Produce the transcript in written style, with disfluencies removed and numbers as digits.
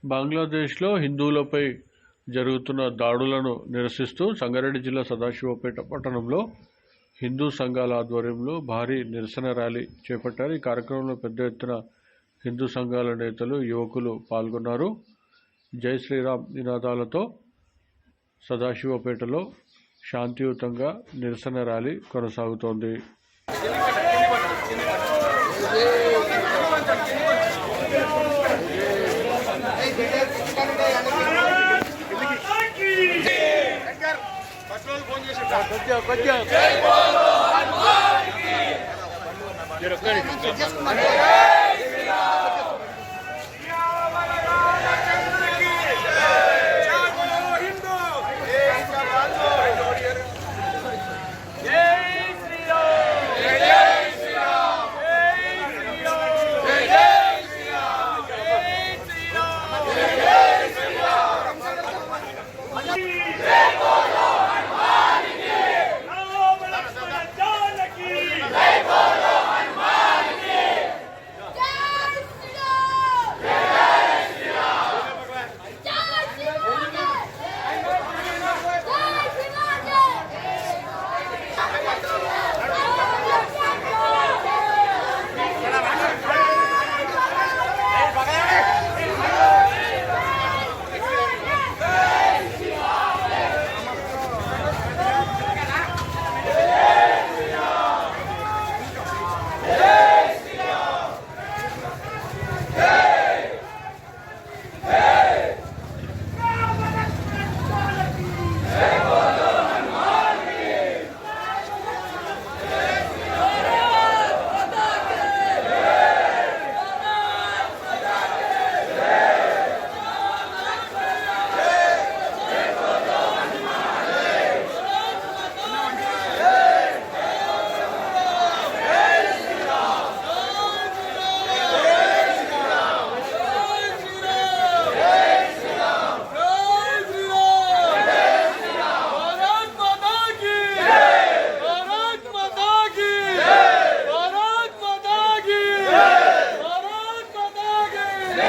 బంగ్లాదేశ్లో హిందువులపై జరుగుతున్న దాడులను నిరసిస్తూ సంగారెడ్డి జిల్లా సదాశివపేట పట్టణంలో హిందూ సంఘాల ఆధ్వర్యంలో భారీ నిరసన ర్యాలీ చేపట్టారు. ఈ కార్యక్రమంలో పెద్ద ఎత్తున హిందూ సంఘాల నేతలు, యువకులు పాల్గొన్నారు. జై శ్రీరామ్ నినాదాలతో సదాశివపేటలో శాంతియుతంగా నిరసన ర్యాలీ కొనసాగుతోంది. కొంచెం